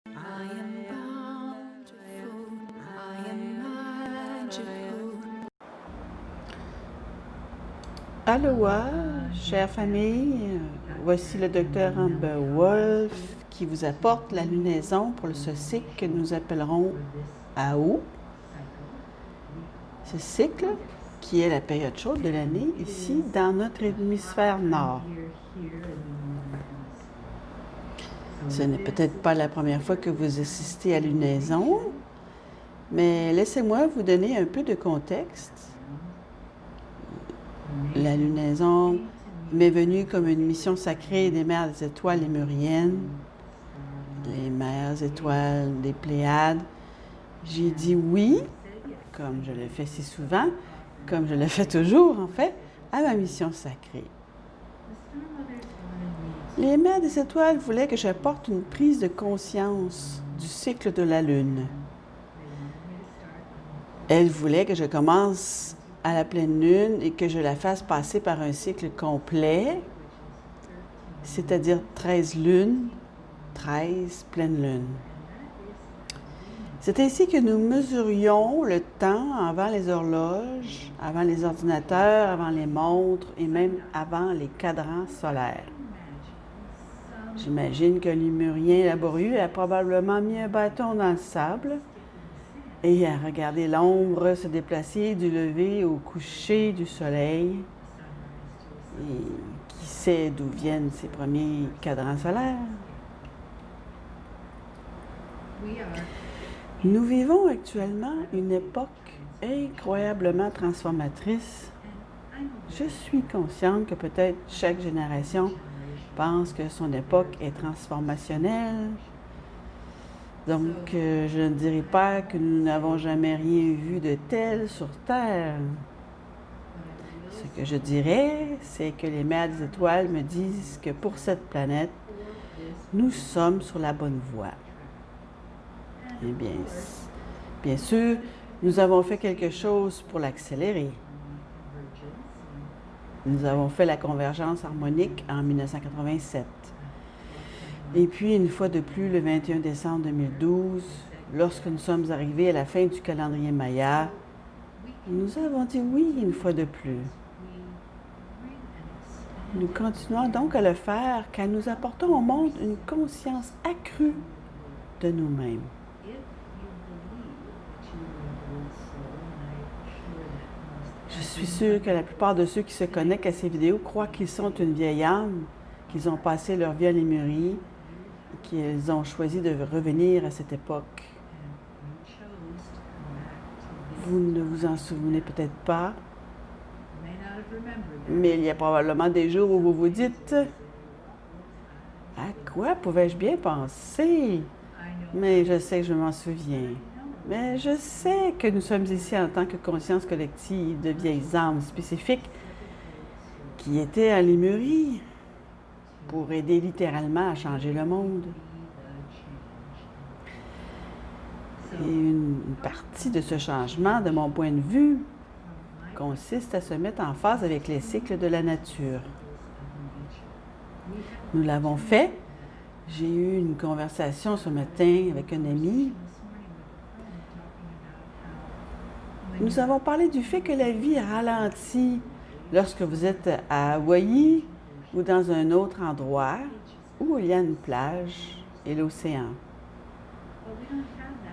I am bountiful, I am magical. Aloha, chère famille, voici le docteur Amber Wolf qui vous apporte la lunaison pour ce cycle que nous appellerons Ao. Ce cycle qui est la période chaude de l'année ici dans notre hémisphère nord. Ce n'est peut-être pas la première fois que vous assistez à la lunaison, mais laissez-moi vous donner un peu de contexte. La lunaison m'est venue comme une mission sacrée des mères des étoiles lémuriennes, les mères étoiles des Pléiades. J'ai dit oui, comme je le fais si souvent, comme je le fais toujours en fait, à ma mission sacrée. Les mères des étoiles voulaient que j'apporte une prise de conscience du cycle de la Lune. Elles voulaient que je commence à la pleine lune et que je la fasse passer par un cycle complet, c'est-à-dire 13 lunes, 13 pleines lunes. C'est ainsi que nous mesurions le temps avant les horloges, avant les ordinateurs, avant les montres et même avant les cadrans solaires. J'imagine que Lémurien laborieux a probablement mis un bâton dans le sable et a regardé l'ombre se déplacer du lever au coucher du soleil. Et qui sait d'où viennent ces premiers cadrans solaires? Nous vivons actuellement une époque incroyablement transformatrice. Je suis consciente que peut-être chaque génération pense que son époque est transformationnelle. Donc, je ne dirais pas que nous n'avons jamais rien vu de tel sur Terre. Ce que je dirais, c'est que les mères des étoiles me disent que pour cette planète, nous sommes sur la bonne voie. Eh bien sûr, nous avons fait quelque chose pour l'accélérer. Nous avons fait la convergence harmonique en 1987. Et puis, une fois de plus, le 21 décembre 2012, lorsque nous sommes arrivés à la fin du calendrier Maya, nous avons dit oui une fois de plus. Nous continuons donc à le faire car nous apportons au monde une conscience accrue de nous-mêmes. Je suis sûre que la plupart de ceux qui se connectent à ces vidéos croient qu'ils sont une vieille âme, qu'ils ont passé leur vie à Lémurie, qu'ils ont choisi de revenir à cette époque. Vous ne vous en souvenez peut-être pas, mais il y a probablement des jours où vous vous dites « À quoi pouvais-je bien penser? » Mais je sais que je m'en souviens. Mais je sais que nous sommes ici en tant que conscience collective de vieilles âmes spécifiques qui étaient à Lémurie pour aider littéralement à changer le monde. Et une partie de ce changement, de mon point de vue, consiste à se mettre en phase avec les cycles de la nature. Nous l'avons fait. J'ai eu une conversation ce matin avec un ami. Nous avons parlé du fait que la vie ralentit lorsque vous êtes à Hawaï ou dans un autre endroit où il y a une plage et l'océan.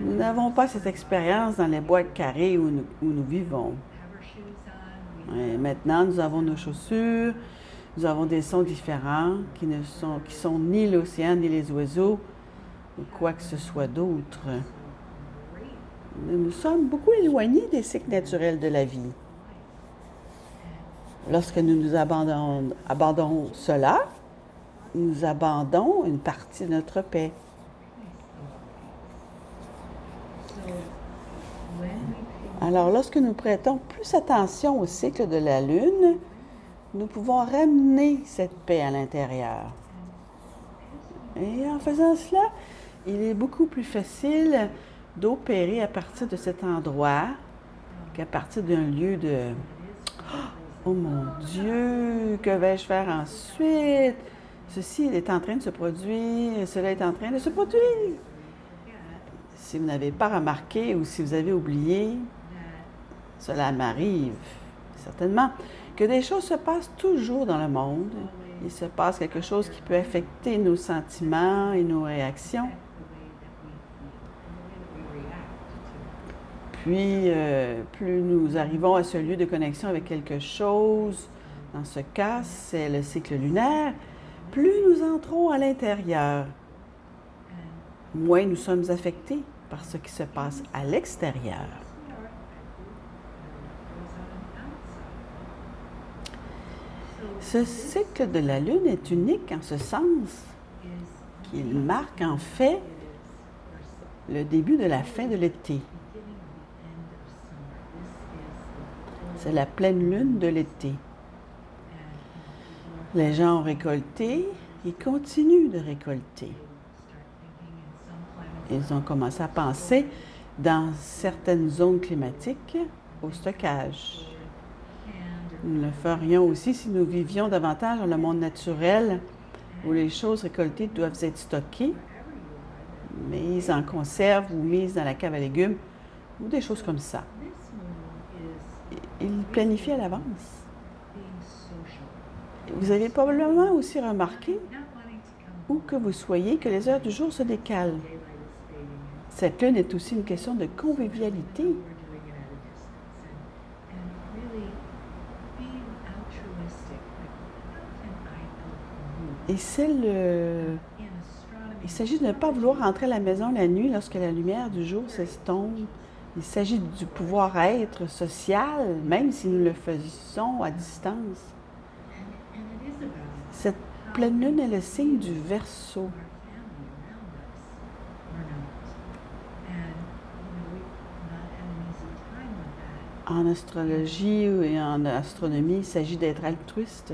Nous n'avons pas cette expérience dans les boîtes carrées où nous vivons. Et maintenant, nous avons nos chaussures, nous avons des sons différents qui sont ni l'océan ni les oiseaux ou quoi que ce soit d'autre. Nous sommes beaucoup éloignés des cycles naturels de la vie. Lorsque nous abandonnons cela, nous abandonnons une partie de notre paix. Alors, lorsque nous prêtons plus attention au cycle de la Lune, nous pouvons ramener cette paix à l'intérieur. Et en faisant cela, il est beaucoup plus facile d'opérer à partir de cet endroit qu'à partir d'un lieu de « Oh mon Dieu, que vais-je faire ensuite? Ceci est en train de se produire, cela est en train de se produire. » Si vous n'avez pas remarqué ou si vous avez oublié, cela m'arrive certainement, que des choses se passent toujours dans le monde. Il se passe quelque chose qui peut affecter nos sentiments et nos réactions. Puis, plus nous arrivons à ce lieu de connexion avec quelque chose, dans ce cas, c'est le cycle lunaire, plus nous entrons à l'intérieur, moins nous sommes affectés par ce qui se passe à l'extérieur. Ce cycle de la Lune est unique en ce sens qu'il marque en fait le début de la fin de l'été. C'est la pleine lune de l'été. Les gens ont récolté et continuent de récolter. Ils ont commencé à penser dans certaines zones climatiques au stockage. Nous le ferions aussi si nous vivions davantage dans le monde naturel où les choses récoltées doivent être stockées, mises en conserve ou mises dans la cave à légumes ou des choses comme ça. Il planifie à l'avance. Vous avez probablement aussi remarqué, où que vous soyez, que les heures du jour se décalent. Cette lune est aussi une question de convivialité. Et il s'agit de ne pas vouloir entrer à la maison la nuit lorsque la lumière du jour s'estompe. Il s'agit du pouvoir-être social, même si nous le faisons à distance. Cette pleine lune est le signe du Verseau. En astrologie et en astronomie, il s'agit d'être altruiste.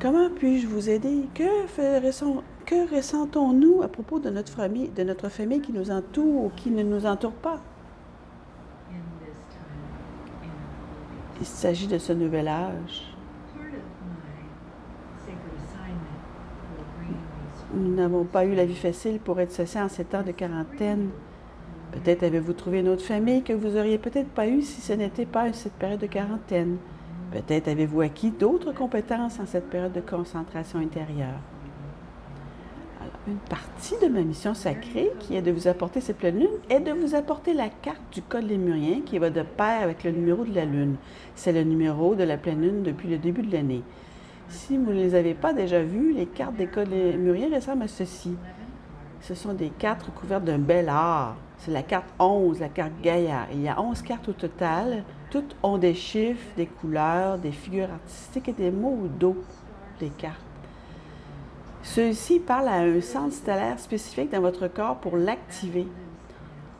Comment puis-je vous aider? Que ressentons-nous à propos de notre famille qui nous entoure ou qui ne nous entoure pas? Il s'agit de ce nouvel âge. Nous n'avons pas eu la vie facile pour être ceci en ces temps de quarantaine. Peut-être avez-vous trouvé une autre famille que vous auriez peut-être pas eue si ce n'était pas cette période de quarantaine. Peut-être avez-vous acquis d'autres compétences en cette période de concentration intérieure. Alors, une partie de ma mission sacrée, qui est de vous apporter cette pleine lune, est de vous apporter la carte du code lémurien qui va de pair avec le numéro de la lune. C'est le numéro de la pleine lune depuis le début de l'année. Si vous ne les avez pas déjà vues, les cartes des codes lémuriens ressemblent à ceci. Ce sont des cartes recouvertes d'un bel art. C'est la carte 11, la carte Gaïa. Il y a 11 cartes au total. Toutes ont des chiffres, des couleurs, des figures artistiques et des mots au dos des cartes. Ceux-ci parlent à un centre stellaire spécifique dans votre corps pour l'activer.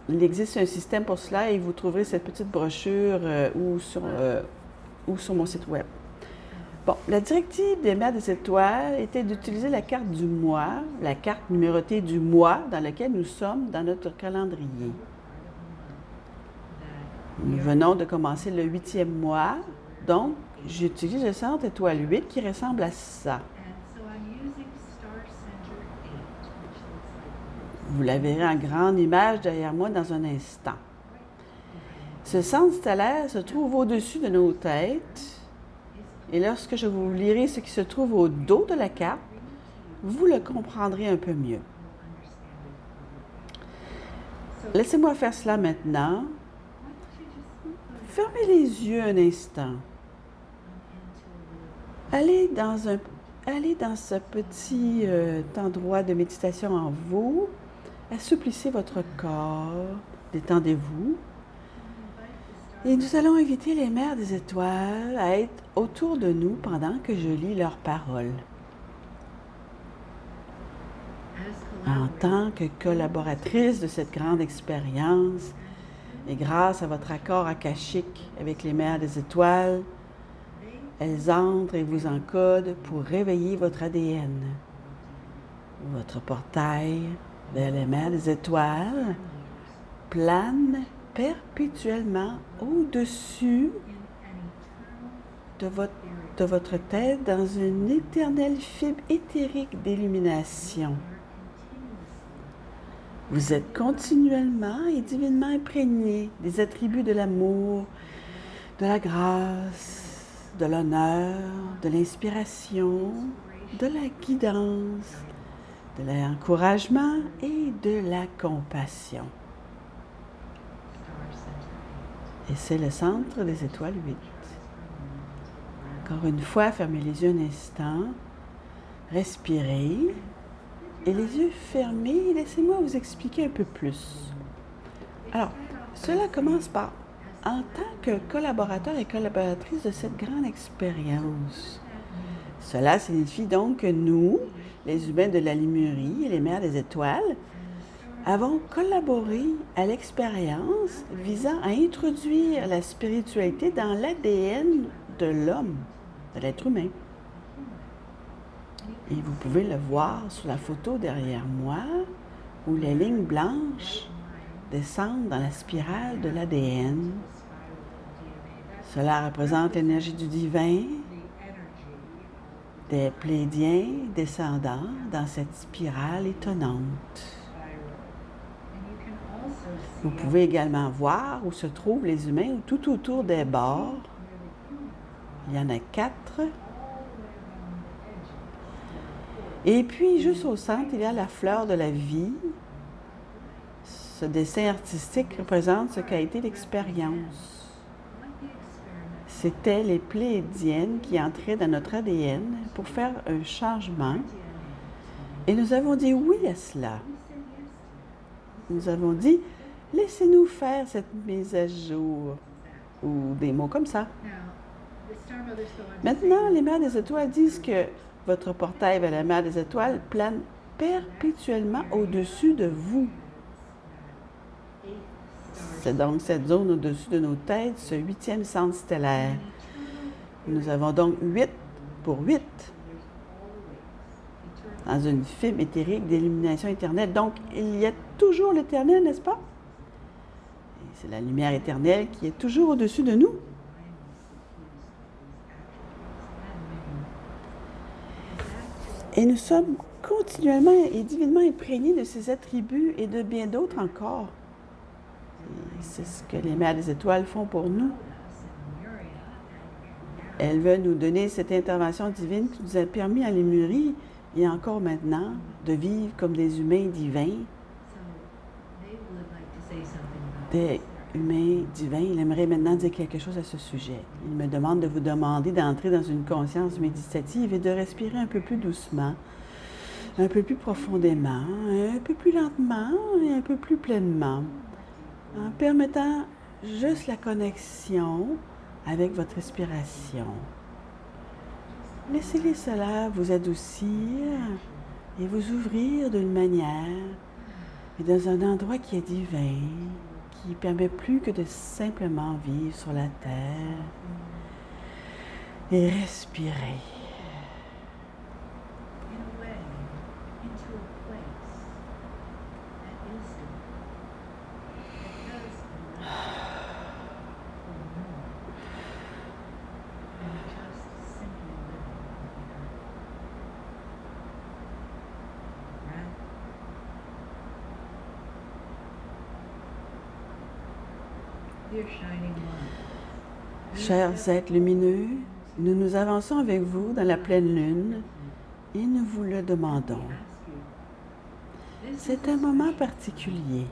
Il existe un système pour cela et vous trouverez cette petite brochure ou sur mon site web. Bon, la directive des Mères des Étoiles était d'utiliser la carte du mois, la carte numérotée du mois dans lequel nous sommes dans notre calendrier. Nous venons de commencer le 8e mois, donc j'utilise le centre étoile 8 qui ressemble à ça. Vous la verrez en grande image derrière moi dans un instant. Ce centre stellaire se trouve au-dessus de nos têtes. Et lorsque je vous lirai ce qui se trouve au dos de la carte, vous le comprendrez un peu mieux. Laissez-moi faire cela maintenant. Fermez les yeux un instant. Allez dans ce petit endroit de méditation en vous. Assouplissez votre corps. Détendez-vous. Et nous allons inviter les Mères des Étoiles à être autour de nous pendant que je lis leurs paroles. En tant que collaboratrice de cette grande expérience, et grâce à votre accord akashique avec les Mères des Étoiles, elles entrent et vous encodent pour réveiller votre ADN. Votre portail vers les Mères des Étoiles plane perpétuellement au-dessus de votre tête dans une éternelle fibre éthérique d'illumination. Vous êtes continuellement et divinement imprégné des attributs de l'amour, de la grâce, de l'honneur, de l'inspiration, de la guidance, de l'encouragement et de la compassion. Et c'est le centre des étoiles 8. Encore une fois, fermez les yeux un instant, respirez et les yeux fermés, laissez-moi vous expliquer un peu plus. Alors, cela commence par, en tant que collaborateur et collaboratrice de cette grande expérience, cela signifie donc que nous, les humains de la Lémurie et les mères des étoiles, avons collaboré à l'expérience visant à introduire la spiritualité dans l'ADN de l'homme, de l'être humain. Et vous pouvez le voir sur la photo derrière moi, où les lignes blanches descendent dans la spirale de l'ADN. Cela représente l'énergie du divin, des Pléiadiens descendant dans cette spirale étonnante. Vous pouvez également voir où se trouvent les humains tout autour des bords. Il y en a 4. Et puis, juste au centre, il y a la fleur de la vie. Ce dessin artistique représente ce qu'a été l'expérience. C'était les Pléiadiennes qui entraient dans notre ADN pour faire un changement. Et nous avons dit oui à cela. Nous avons dit, laissez-nous faire cette mise à jour, ou des mots comme ça. Maintenant, les mères des étoiles disent que votre portail vers la mer des étoiles plane perpétuellement au-dessus de vous. C'est donc cette zone au-dessus de nos têtes, ce 8e centre stellaire. Nous avons donc 8 pour 8 dans une fibre éthérique d'illumination éternelle. Donc, il y a toujours l'éternel, n'est-ce pas? Et c'est la lumière éternelle qui est toujours au-dessus de nous. Et nous sommes continuellement et divinement imprégnés de ces attributs et de bien d'autres encore. Et c'est ce que les mères des étoiles font pour nous. Elles veulent nous donner cette intervention divine qui nous a permis à Lémurie et encore maintenant de vivre comme des humains divins. Des humains divins. Il aimerait maintenant dire quelque chose à ce sujet. Il me demande de vous demander d'entrer dans une conscience méditative et de respirer un peu plus doucement, un peu plus profondément, un peu plus lentement et un peu plus pleinement, en permettant juste la connexion avec votre respiration. Laissez-les cela vous adoucir et vous ouvrir d'une manière et dans un endroit qui est divin, qui permet plus que de simplement vivre sur la terre et respirer. Chers êtres lumineux, nous nous avançons avec vous dans la pleine lune et nous vous le demandons. C'est un moment particulier.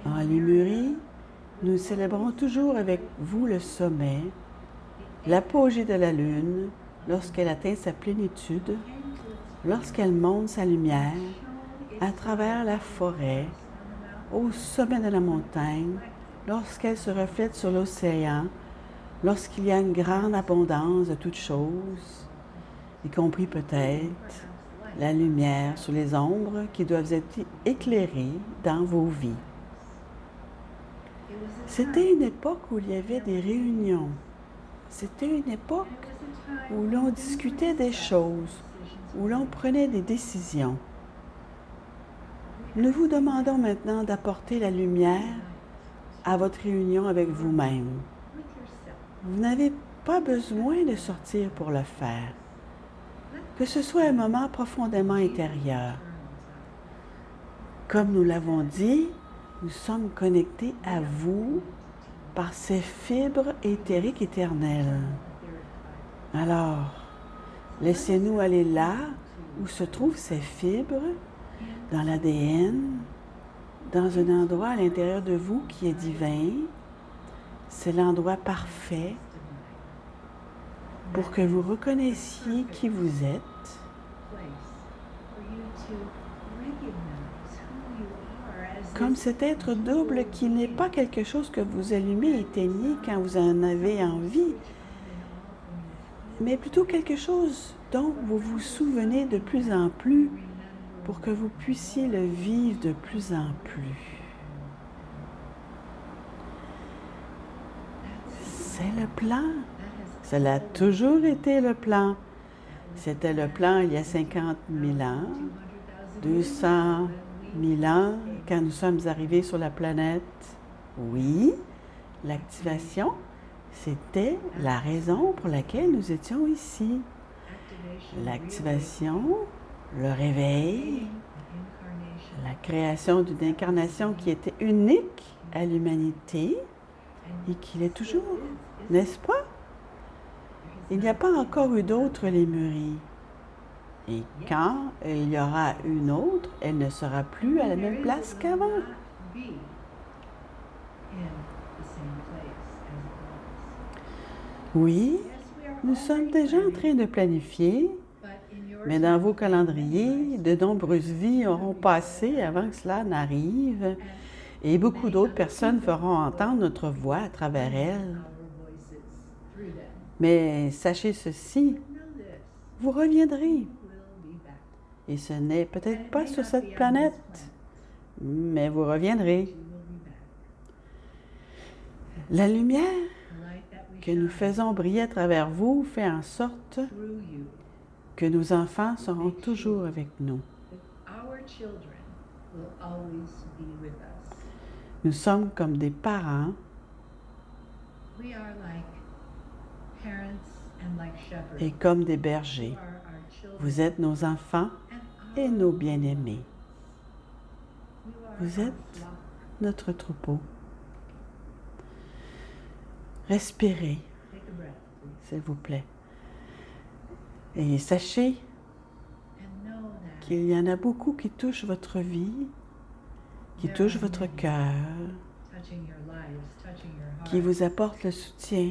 En Lémurie, nous célébrons toujours avec vous le sommet, l'apogée de la lune, lorsqu'elle atteint sa plénitude, lorsqu'elle monte sa lumière à travers la forêt, au sommet de la montagne, lorsqu'elle se reflète sur l'océan, lorsqu'il y a une grande abondance de toutes choses, y compris peut-être la lumière sur les ombres qui doivent être éclairées dans vos vies. C'était une époque où il y avait des réunions. C'était une époque où l'on discutait des choses, où l'on prenait des décisions. Nous vous demandons maintenant d'apporter la lumière à votre réunion avec vous-même. Vous n'avez pas besoin de sortir pour le faire. Que ce soit un moment profondément intérieur. Comme nous l'avons dit, nous sommes connectés à vous par ces fibres éthériques éternelles. Alors, laissez-nous aller là où se trouvent ces fibres, dans l'ADN, dans un endroit à l'intérieur de vous qui est divin. C'est l'endroit parfait pour que vous reconnaissiez qui vous êtes. Comme cet être double qui n'est pas quelque chose que vous allumez et éteignez quand vous en avez envie, mais plutôt quelque chose dont vous vous souvenez de plus en plus pour que vous puissiez le vivre de plus en plus. C'est le plan. Cela a toujours été le plan. C'était le plan il y a 50 000 ans, 200 000 ans, quand nous sommes arrivés sur la planète. Oui, l'activation, c'était la raison pour laquelle nous étions ici. L'activation, le réveil, la création d'une incarnation qui était unique à l'humanité et qui l'est toujours, n'est-ce pas? Il n'y a pas encore eu d'autre Lémurie. Et quand il y aura une autre, elle ne sera plus à la même place qu'avant. Oui, nous sommes déjà en train de planifier, mais dans vos calendriers, de nombreuses vies auront passé avant que cela n'arrive, et beaucoup d'autres personnes feront entendre notre voix à travers elles. Mais sachez ceci, vous reviendrez. Et ce n'est peut-être pas sur cette planète, mais vous reviendrez. La lumière que nous faisons briller à travers vous fait en sorte que nos enfants seront toujours avec nous. Nous sommes comme des parents. Et comme des bergers. Vous êtes nos enfants et nos bien-aimés. Vous êtes notre troupeau. Respirez, s'il vous plaît. Et sachez qu'il y en a beaucoup qui touchent votre vie, qui touchent votre cœur, qui vous apportent le soutien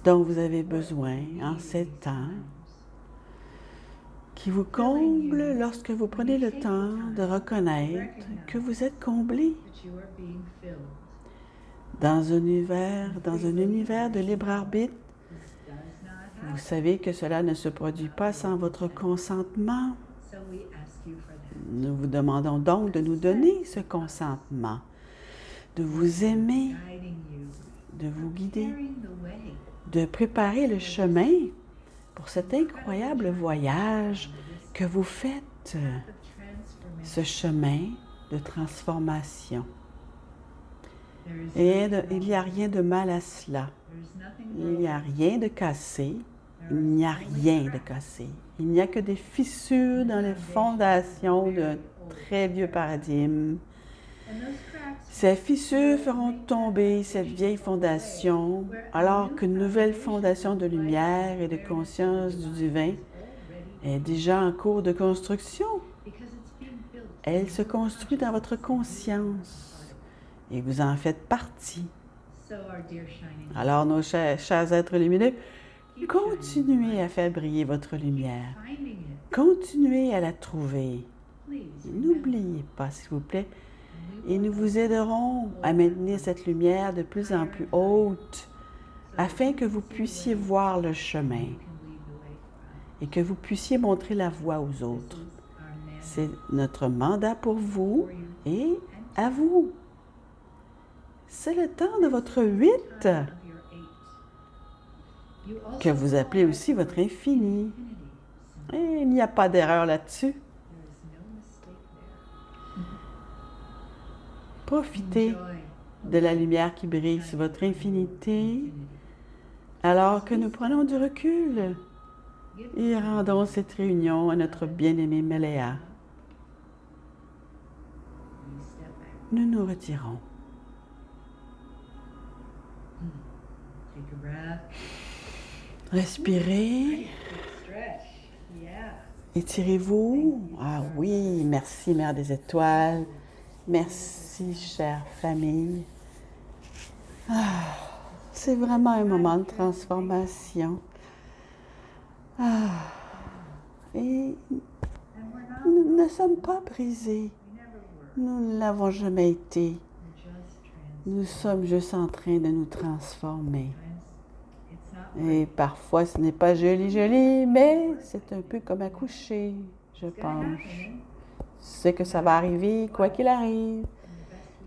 dont vous avez besoin en ces temps, qui vous comble lorsque vous prenez le temps de reconnaître que vous êtes comblé dans un univers de libre arbitre. Vous savez que cela ne se produit pas sans votre consentement. Nous vous demandons donc de nous donner ce consentement, de vous aimer, de vous guider, de préparer le chemin pour cet incroyable voyage que vous faites, ce chemin de transformation. Et il n'y a rien de mal à cela. Il n'y a rien de cassé. Il n'y a rien de cassé. Il n'y a que des fissures dans les fondations d'un très vieux paradigme. Ces fissures feront tomber cette vieille fondation, alors qu'une nouvelle fondation de lumière et de conscience du divin est déjà en cours de construction. Elle se construit dans votre conscience et vous en faites partie. Alors, nos chers êtres lumineux, continuez à faire briller votre lumière. Continuez à la trouver. N'oubliez pas, s'il vous plaît, et nous vous aiderons à maintenir cette lumière de plus en plus haute afin que vous puissiez voir le chemin et que vous puissiez montrer la voie aux autres. C'est notre mandat pour vous et à vous. C'est le temps de votre 8, que vous appelez aussi votre infini. Et il n'y a pas d'erreur là-dessus. Profitez de la lumière qui brille sur votre infinité, alors que nous prenons du recul et rendons cette réunion à notre bien-aimé Méléa. nous nous retirons. Take a breath. Respirez. Stretch. Yeah. Étirez-vous. Ah oui, merci Mère des Étoiles. Merci chère famille. Ah, c'est vraiment un moment de transformation. Ah, et nous ne sommes pas brisés. Nous ne l'avons jamais été. Nous sommes juste en train de nous transformer. Et parfois, ce n'est pas joli, joli, mais c'est un peu comme accoucher, je pense. C'est que ça va arriver, quoi qu'il arrive.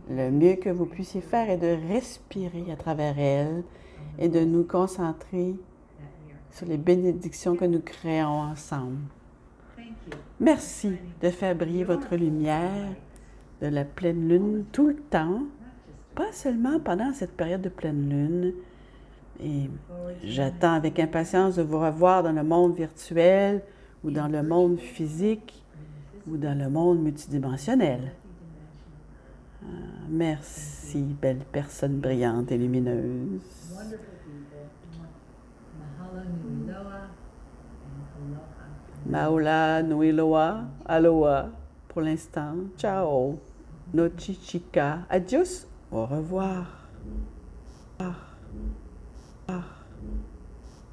Le mieux que vous puissiez faire est de respirer à travers elle et de nous concentrer sur les bénédictions que nous créons ensemble. Merci de faire briller votre lumière de la pleine lune tout le temps, pas seulement pendant cette période de pleine lune. Et j'attends avec impatience de vous revoir dans le monde virtuel ou dans le monde physique ou dans le monde multidimensionnel. Merci, belle personne brillante et lumineuse. Wonderful people. Mahalo nui loa and aloha. Maola, nui loa, aloha pour l'instant. Ciao. Nochi chica. Adios. Au revoir.